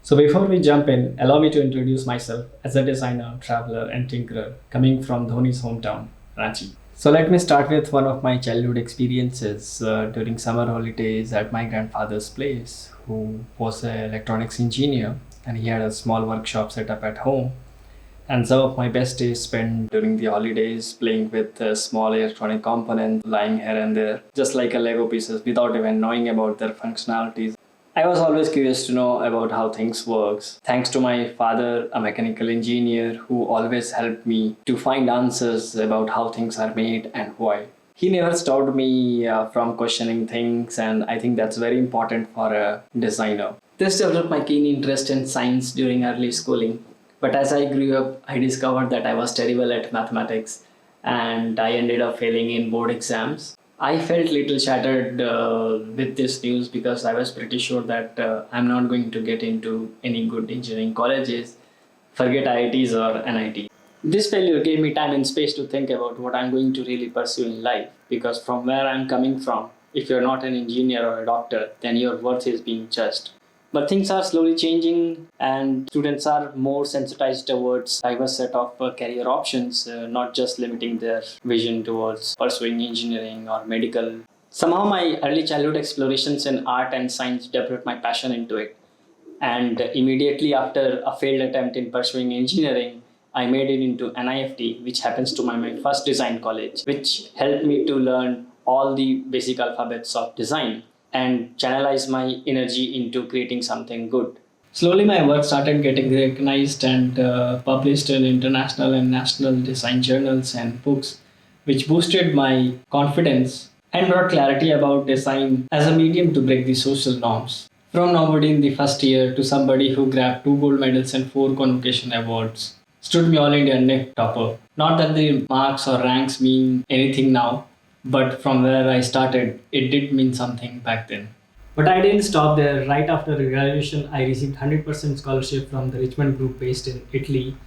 So before we jump in, allow me to introduce myself as a designer, traveler, and tinkerer coming from Dhoni's hometown, Ranchi. So let me start with one of my childhood experiences during summer holidays at my grandfather's place, who was an electronics engineer, and he had a small workshop set up at home. And some of my best days spent during the holidays playing with small electronic components lying here and there, just like a Lego pieces, without even knowing about their functionalities. I was always curious to know about how things works. Thanks to my father, a mechanical engineer who always helped me to find answers about how things are made and why. He never stopped me from questioning things, and I think that's very important for a designer. This developed my keen interest in science during early schooling. But as I grew up, I discovered that I was terrible at mathematics and I ended up failing in board exams. I felt little shattered with this news because I was pretty sure that I'm not going to get into any good engineering colleges, forget IITs or NIT. This failure gave me time and space to think about what I'm going to really pursue in life, because from where I'm coming from, if you're not an engineer or a doctor, then your worth is being judged. But things are slowly changing, and students are more sensitized towards diverse set of career options, not just limiting their vision towards pursuing engineering or medical. Somehow, my early childhood explorations in art and science developed my passion into it. And immediately after a failed attempt in pursuing engineering, I made it into NIFT, which happens to be my first design college, which helped me to learn all the basic alphabets of design and channelize my energy into creating something good. Slowly, my work started getting recognized and published in international and national design journals and books, which boosted my confidence and brought clarity about design as a medium to break the social norms. From nobody in the first year to somebody who grabbed 2 gold medals and 4 convocation awards, stood me all India NIFT topper. Not that the marks or ranks mean anything now, but from where I started, it did mean something back then. But I didn't stop there. Right after graduation, I received 100% scholarship from the Richmond Group based in Italy,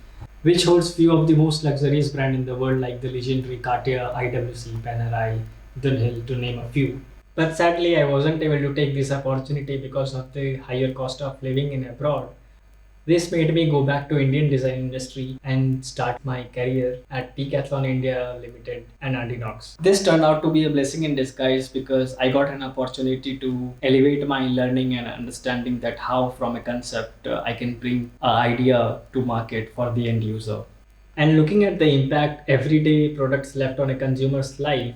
which holds few of the most luxurious brands in the world like the legendary Cartier, IWC, Panerai, Dunhill, to name a few. But sadly, I wasn't able to take this opportunity because of the higher cost of living in abroad. This made me go back to Indian design industry and start my career at Decathlon India Limited and Adinox. This turned out to be a blessing in disguise because I got an opportunity to elevate my learning and understanding that how from a concept I can bring an idea to market for the end user. And looking at the impact everyday products left on a consumer's life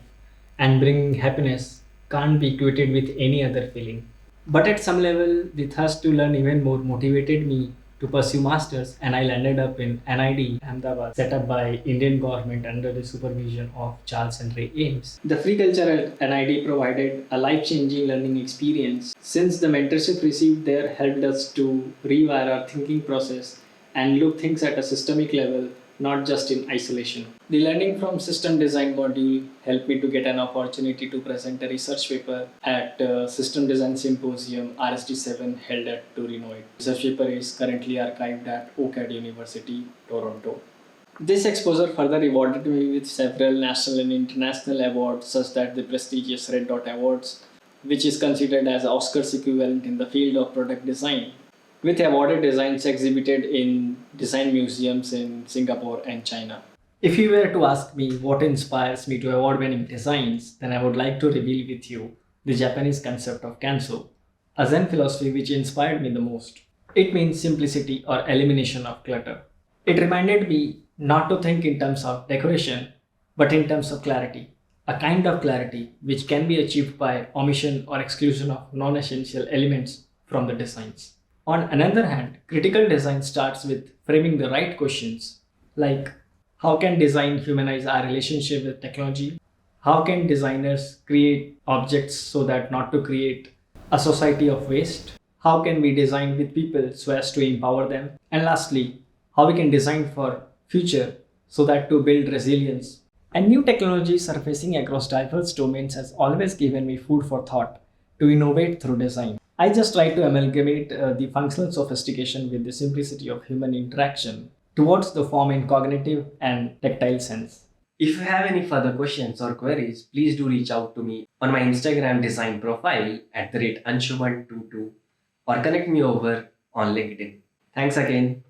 and bringing happiness can't be equated with any other feeling. But at some level, the thirst to learn even more motivated me to pursue masters, and I landed up in NID Ahmedabad, set up by Indian government under the supervision of Charles and Ray Ames. The free culture at NID provided a life-changing learning experience, since the mentorship received there helped us to rewire our thinking process and look things at a systemic level, not just in isolation. The learning from system design module helped me to get an opportunity to present a research paper at System Design Symposium RSD7 held at Torino. The research paper is currently archived at OCAD University, Toronto. This exposure further rewarded me with several national and international awards, such that the prestigious Red Dot Awards, which is considered as Oscar's equivalent in the field of product design, with awarded designs exhibited in design museums in Singapore and China. If you were to ask me what inspires me to award winning designs, then I would like to reveal with you the Japanese concept of Kanso, a Zen philosophy which inspired me the most. It means simplicity or elimination of clutter. It reminded me not to think in terms of decoration, but in terms of clarity, a kind of clarity which can be achieved by omission or exclusion of non essential elements from the designs. On another hand, critical design starts with framing the right questions, like how can design humanize our relationship with technology? How can designers create objects so that not to create a society of waste? How can we design with people so as to empower them? And lastly, how we can design for future so that to build resilience. And new technologies surfacing across diverse domains has always given me food for thought to innovate through design. I just try to amalgamate the functional sophistication with the simplicity of human interaction towards the form in cognitive and tactile sense. If you have any further questions or queries, please do reach out to me on my Instagram design profile at the rate Anshuman22 or connect me over on LinkedIn. Thanks again.